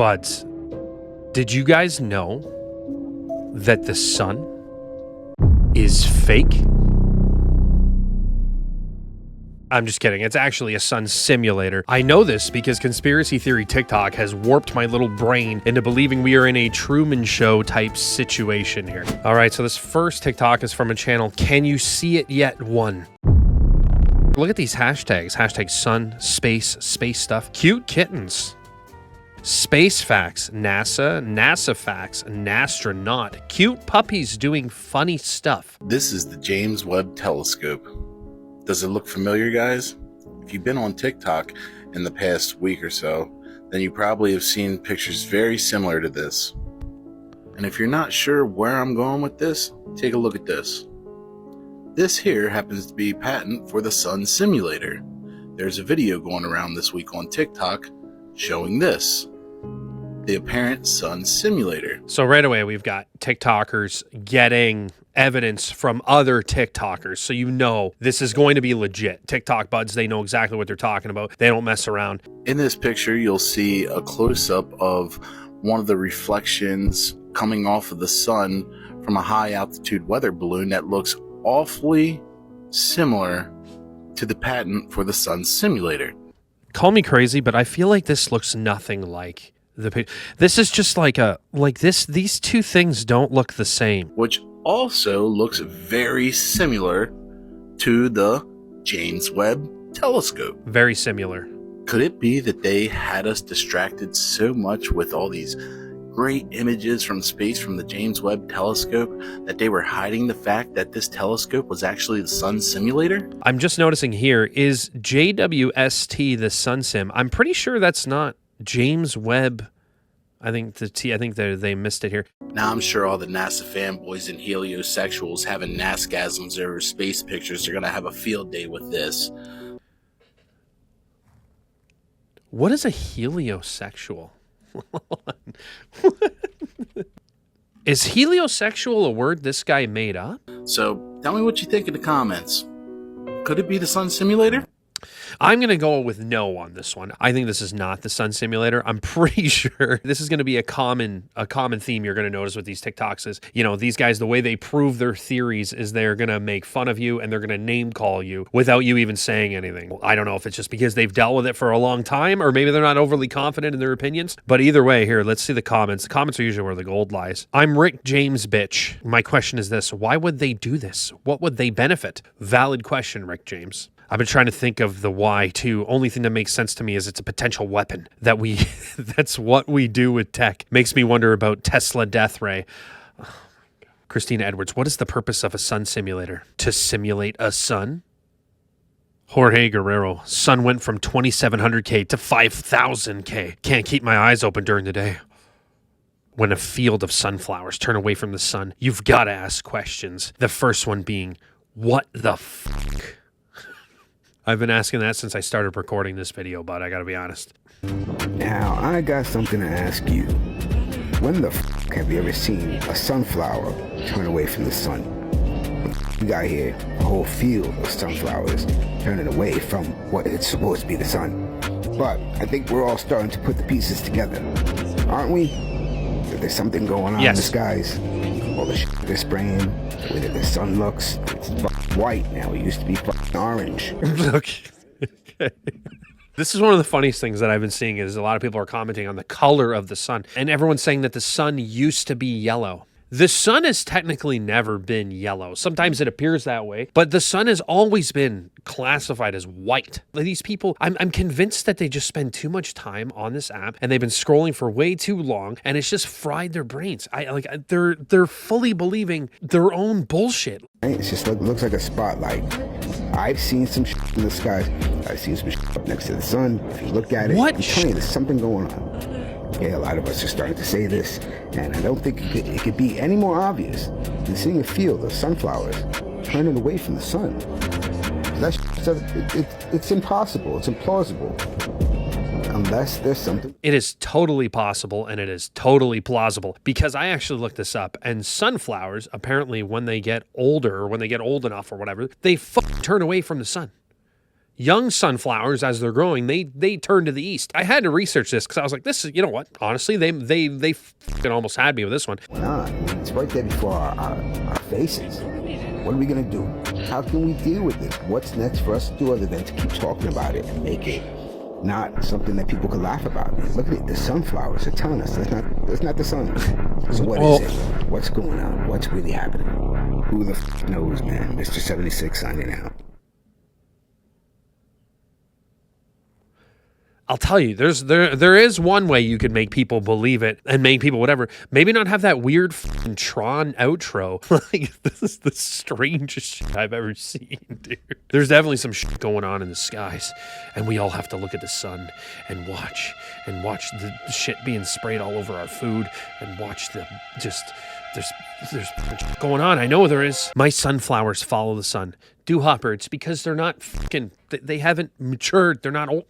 Buds, did you guys know that the sun is fake? I'm just kidding. It's actually a sun simulator. I know this because conspiracy theory TikTok has warped my little brain into believing we are in a Truman Show type situation here. All right, so this first TikTok is from a channel, Can You See It Yet? One. Look at these hashtags. Hashtag sun, space stuff. Cute kittens. Space facts, NASA facts, an astronaut. Cute puppies doing funny stuff. This is the James Webb Telescope. Does it look familiar, guys? If you've been on TikTok in the past week or so, then you probably have seen pictures very similar to this. And if you're not sure where I'm going with this, take a look at this. This here happens to be patent for the sun simulator. There's a video going around this week on TikTok showing this, the apparent sun simulator. So right away, we've got TikTokers getting evidence from other TikTokers. So you know this is going to be legit. TikTok buds, they know exactly what they're talking about. They don't mess around. In this picture, you'll see a close-up of one of the reflections coming off of the sun from a high-altitude weather balloon that looks awfully similar to the patent for the sun simulator. Call me crazy, but I feel like this looks nothing like the picture. This is just like these two things don't look the same. Which also looks very similar to the James Webb Telescope. Very similar. Could it be that they had us distracted so much with all these great images from space from the James Webb Telescope that they were hiding the fact that this telescope was actually the sun simulator? I'm just noticing here, is JWST the sun sim? I'm pretty sure that's not James Webb. I think they missed it here. Now I'm sure all the NASA fanboys and heliosexuals having NASCasms over space pictures are going to have a field day with this. What is a heliosexual? Is heliosexual a word this guy made up? So tell me what you think in the comments. Could it be the sun simulator? I'm going to go with no on this one. I think this is not the sun simulator. I'm pretty sure this is going to be a common theme you're going to notice with these TikToks is, you know, these guys, the way they prove their theories is they're going to make fun of you and they're going to name call you without you even saying anything. I don't know if it's just because they've dealt with it for a long time or maybe they're not overly confident in their opinions. But either way, here, let's see the comments. The comments are usually where the gold lies. I'm Rick James, bitch. My question is this. Why would they do this? What would they benefit? Valid question, Rick James. I've been trying to think of the why too. Only thing that makes sense to me is it's a potential weapon that that's what we do with tech. Makes me wonder about Tesla death ray. Oh, Christina Edwards, what is the purpose of a sun simulator? To simulate a sun? Jorge Guerrero, sun went from 2,700K to 5,000K. Can't keep my eyes open during the day. When a field of sunflowers turn away from the sun, you've got to ask questions. The first one being, what the fuck? I've been asking that since I started recording this video, but I gotta be honest. Now, I got something to ask you. When the f*** have you ever seen a sunflower turn away from the sun? We got here a whole field of sunflowers turning away from what it's supposed to be the sun. But I think we're all starting to put the pieces together, aren't we? That there's something going on in the skies. All the shit they're spraying, the way that the sun looks, it's white now. It used to be orange. Okay. This is one of the funniest things that I've been seeing is a lot of people are commenting on the color of the sun. And everyone's saying that the sun used to be yellow. The sun has technically never been yellow. Sometimes it appears that way, but the sun has always been classified as white. These people, I'm convinced that they just spend too much time on this app and they've been scrolling for way too long and it's just fried their brains. They're fully believing their own bullshit. It's just looks like a spotlight. I've seen some shit in the sky. I've seen some shit up next to the sun. If you look at it, I'm telling you, there's something going on. Yeah, a lot of us are starting to say this, and I don't think it could be any more obvious than seeing a field of sunflowers turning away from the sun. It's impossible. It's implausible. Unless there's something. It is totally possible and it is totally plausible because I actually looked this up and sunflowers, apparently when they get older or when they get old enough or whatever, they turn away from the sun. Young sunflowers, as they're growing, they turn to the east. I had to research this because I was like, this is, you know what? Honestly, they fucking almost had me with this one. Nah, it's right there before our faces. What are we gonna do? How can we deal with it? What's next for us to do other than to keep talking about it and make it not something that people could laugh about? Look at it, the sunflowers are telling us that's not the sun. So what is it? What's going on? What's really happening? Who the knows, man? Mr. 76 signing out. I'll tell you, there is one way you could make people believe it and make people whatever. Maybe not have that weird fucking Tron outro. Like, this is the strangest shit I've ever seen, dude. There's definitely some shit going on in the skies, and we all have to look at the sun and watch the shit being sprayed all over our food and watch the just. There's going on. I know there is. My sunflowers follow the sun. Do hopper. It's because they're not fucking. They haven't matured. They're not old.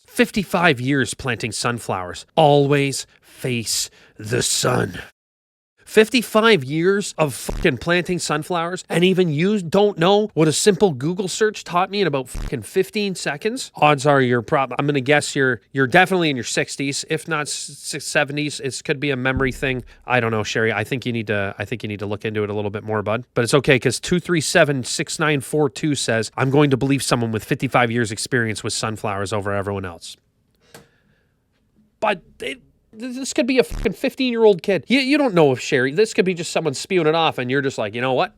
55 years planting sunflowers. Always face the sun. 55 years of fucking planting sunflowers, and even you don't know what a simple Google search taught me in about fucking 15 seconds? Odds are I'm going to guess you're definitely in your 60s, if not 70s. It could be a memory thing. I don't know, Sherry. I think you need to look into it a little bit more, bud. But it's okay, because 2376942 says, I'm going to believe someone with 55 years experience with sunflowers over everyone else. But this could be a fucking 15-year-old kid. You don't know if Sherry, this could be just someone spewing it off, and you're just like, you know what?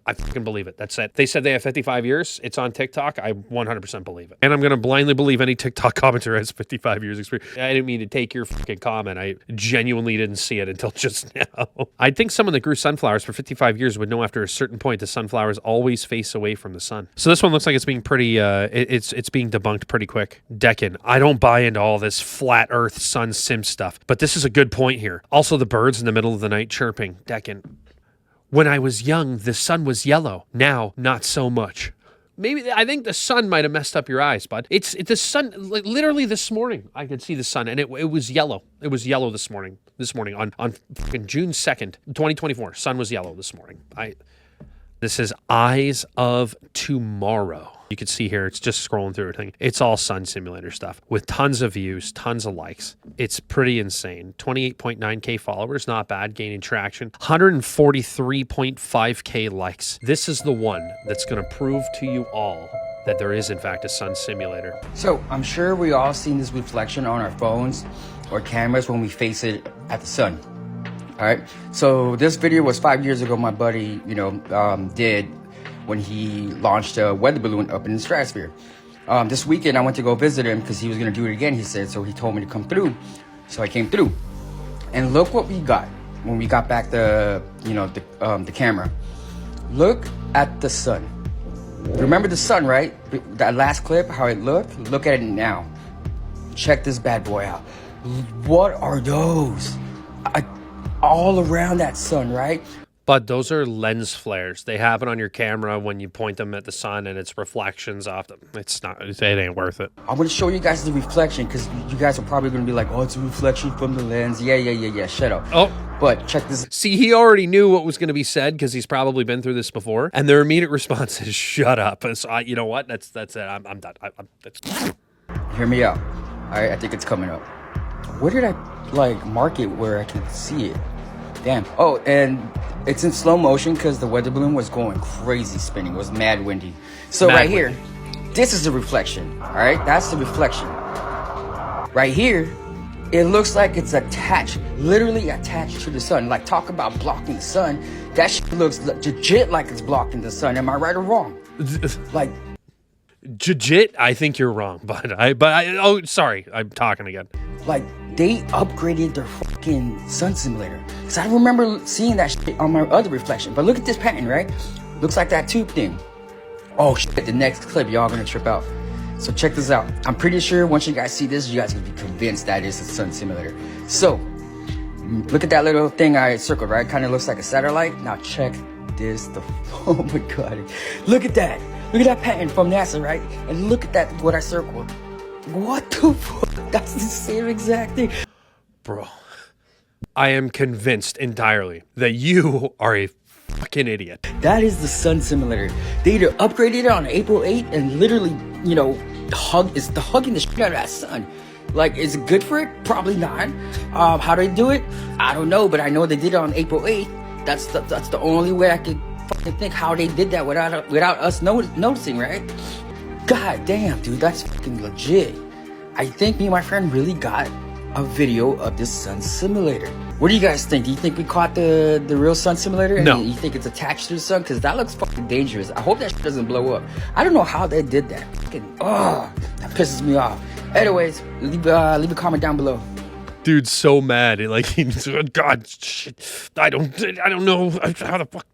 I fucking believe it. That's it. They said they have 55 years. It's on TikTok. I 100% believe it. And I'm going to blindly believe any TikTok commenter has 55 years experience. I didn't mean to take your fucking comment. I genuinely didn't see it until just now. I think someone that grew sunflowers for 55 years would know after a certain point the sunflowers always face away from the sun. So this one looks like it's being pretty, it's being debunked pretty quick. Deccan, I don't buy into all this flat earth sun sim stuff, but this is a good point here. Also, the birds in the middle of the night chirping. Deccan, when I was young, the sun was yellow. Now, not so much. Maybe, I think the sun might have messed up your eyes, bud. It's the sun, like, literally this morning, I could see the sun, and it was yellow. It was yellow this morning on fucking June 2nd, 2024. Sun was yellow this morning. This is Eyes of Tomorrow. You can see here, it's just scrolling through everything. It's all sun simulator stuff with tons of views, tons of likes. It's pretty insane. 28.9K followers, not bad, gaining traction. 143.5K likes. This is the one that's going to prove to you all that there is, in fact, a sun simulator. So I'm sure we all seen this reflection on our phones or cameras when we face it at the sun. All right. So this video was 5 years ago. My buddy, did when he launched a weather balloon up in the stratosphere. This weekend I went to go visit him because he was going to do it again, he said. So he told me to come through. So I came through. And look what we got when we got back the camera. Look at the sun. Remember the sun, right? That last clip, how it looked? Look at it now. Check this bad boy out. What are those? All around that sun, right? But those are lens flares. They happen on your camera when you point them at the sun, and it's reflections off them. It ain't worth it. I'm going to show you guys the reflection because you guys are probably going to be like, oh, it's a reflection from the lens. Yeah. Shut up. Oh. But check this. See, he already knew what was going to be said because he's probably been through this before. And their immediate response is, shut up. So you know what? That's it. I'm done. Hear me out. All right, I think it's coming up. Where did I, mark it where I can see it? Damn. Oh, and it's in slow motion because the weather balloon was going crazy spinning. It was mad windy. So right here, this is the reflection. All right, that's the reflection. Right here, it looks like it's attached, literally attached to the sun. Like, talk about blocking the sun. That shit looks legit like it's blocking the sun. Am I right or wrong? Like, legit, I think you're wrong, but oh, sorry, I'm talking again. Like, they upgraded their fucking sun simulator. Because I remember seeing that shit on my other reflection. But look at this pattern, right? Looks like that tube thing. Oh shit, the next clip, y'all gonna trip out. So check this out. I'm pretty sure once you guys see this, you guys will be convinced that it's a sun simulator. So, look at that little thing I circled, right? Kind of looks like a satellite. Now check this. Oh my god. Look at that. Look at that pattern from NASA, right? And look at that, what I circled. What the fuck? That's the same exact thing. Bro, I am convinced entirely that you are a fucking idiot. That is the sun simulator. They either upgraded it on April 8th and literally, you know, hugging the shit out of that sun. Like, is it good for it? Probably not. How do they do it? I don't know, but I know they did it on April 8th. That's the only way I could fucking think how they did that without us noticing, right? God damn, dude, that's fucking legit. I think me and my friend really got a video of this sun simulator. What do you guys think? Do you think we caught the real sun simulator? And No. you think it's attached to the sun? Because that looks fucking dangerous. I hope that shit doesn't blow up. I don't know how they did that. Fucking, that pisses me off. Anyways, leave a comment down below. Dude's so mad. God, shit. I don't know how the fuck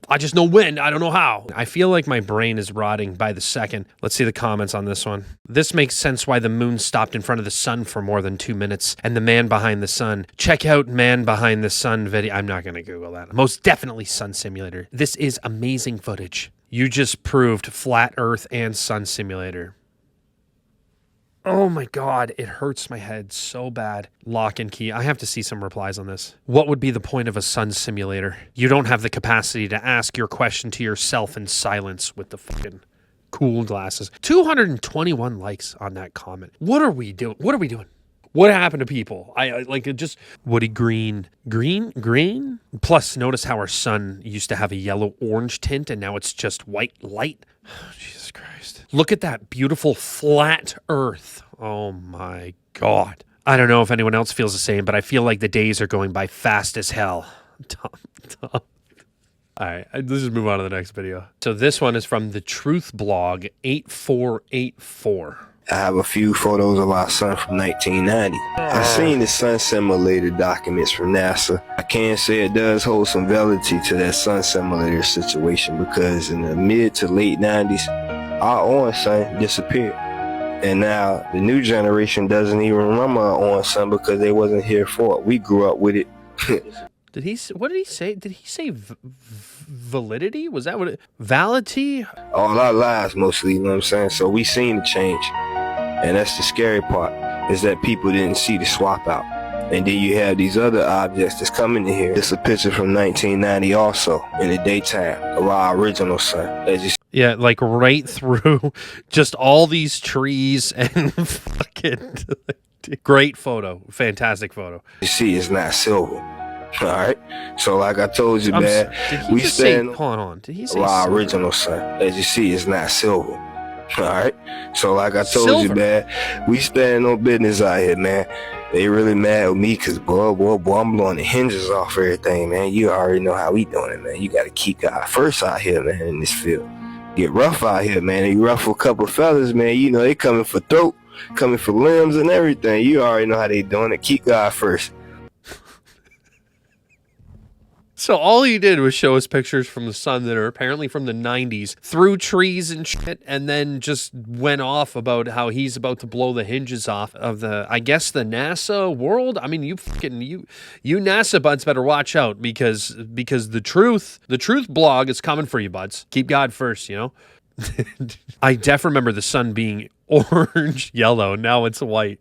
I just know when. I don't know how. I feel like my brain is rotting by the second. Let's see the comments on this one. This makes sense why the moon stopped in front of the sun for more than 2 minutes. And the man behind the sun. Check out man behind the sun video. I'm not going to Google that. Most definitely sun simulator. This is amazing footage. You just proved flat earth and sun simulator. Oh my God, it hurts my head so bad. Lock and key. I have to see some replies on this. What would be the point of a sun simulator? You don't have the capacity to ask your question to yourself in silence with the fucking cool glasses. 221 likes on that comment. What are we doing? What are we doing? What happened to people? I like it just woody green. Plus, notice how our sun used to have a yellow-orange tint and now it's just white light. Jesus Christ. Look at that beautiful flat earth. Oh my God. I don't know if anyone else feels the same, but I feel like the days are going by fast as hell. Tom. All right, let's just move on to the next video. So this one is from the Truth Blog 8484. I have a few photos of our sun from 1990. I've seen the sun simulator documents from NASA. I can say it does hold some validity to that sun simulator situation because in the mid to late 90s, our orange sun disappeared. And now the new generation doesn't even remember our orange sun because they wasn't here for it. We grew up with it. What did he say? Did he say validity? Was that what it? Validity? All our lives mostly, you know what I'm saying? So we seen the change. And that's the scary part, is that people didn't see the swap out. And then you have these other objects that's coming in here. It's a picture from 1990 also, in the daytime, of our original sun. As you Yeah, like right through just all these trees and fucking great photo. Fantastic photo. see, it's not silver. All right? So like I told you, man, Did he we just say, stand hold on, did he say of our silver? original sun. As you see, it's not silver. All right? So like I told Silver. you, man, we stand no business out here, man. They really mad with me because, boy, I'm blowing the hinges off everything, man. You already know how we doing it, man. You got to keep God first out here, man, in this field. Get rough out here, man. You ruffle a couple of fellas, man. You know, they coming for throat, coming for limbs and everything. You already know how they doing it. Keep God first. So all he did was show us pictures from the sun that are apparently from the 90s through trees and shit, and then just went off about how he's about to blow the hinges off of the, I guess, the NASA world. I mean, you NASA buds better watch out because the truth blog is coming for you, buds. Keep God first, you know? I definitely remember the sun being orange, yellow. Now it's white.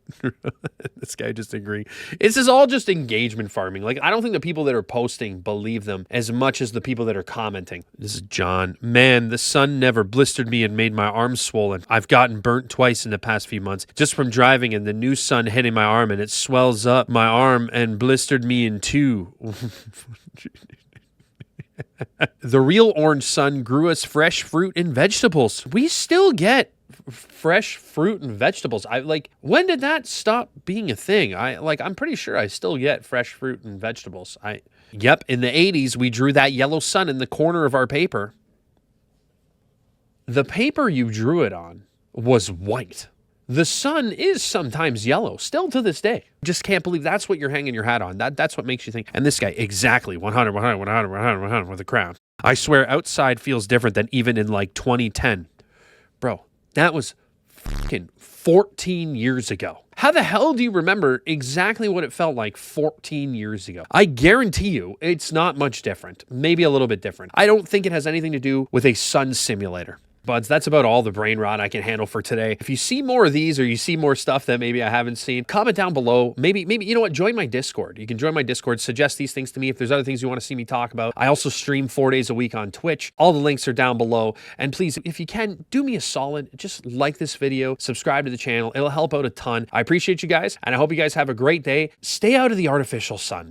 This guy just agreed. This is all just engagement farming. Like, I don't think the people that are posting believe them as much as the people that are commenting. This is John. Man, the sun never blistered me and made my arms swollen. I've gotten burnt twice in the past few months just from driving and the new sun hitting my arm, and it swells up my arm and blistered me in two. The real orange sun grew us fresh fruit and vegetables. We still get fresh fruit and vegetables. When did that stop being a thing? I'm pretty sure I still get fresh fruit and vegetables. Yep, in the 80s, we drew that yellow sun in the corner of our paper. The paper you drew it on was white. The sun is sometimes yellow, still to this day. Just can't believe that's what you're hanging your hat on. That's what makes you think. And this guy, exactly, 100 with a crown. I swear, outside feels different than even in like 2010. Bro, that was fucking 14 years ago. How the hell do you remember exactly what it felt like 14 years ago? I guarantee you it's not much different. Maybe a little bit different. I don't think it has anything to do with a sun simulator. Buds, that's about all the brain rot I can handle for today. If you see more of these or you see more stuff that maybe I haven't seen, comment down below. Maybe, you know what, join my Discord. You can join my Discord, suggest these things to me if there's other things you want to see me talk about. I also stream 4 days a week on Twitch. All the links are down below. And please, if you can, do me a solid, just like this video, subscribe to the channel. It'll help out a ton. I appreciate you guys, and I hope you guys have a great day. Stay out of the artificial sun.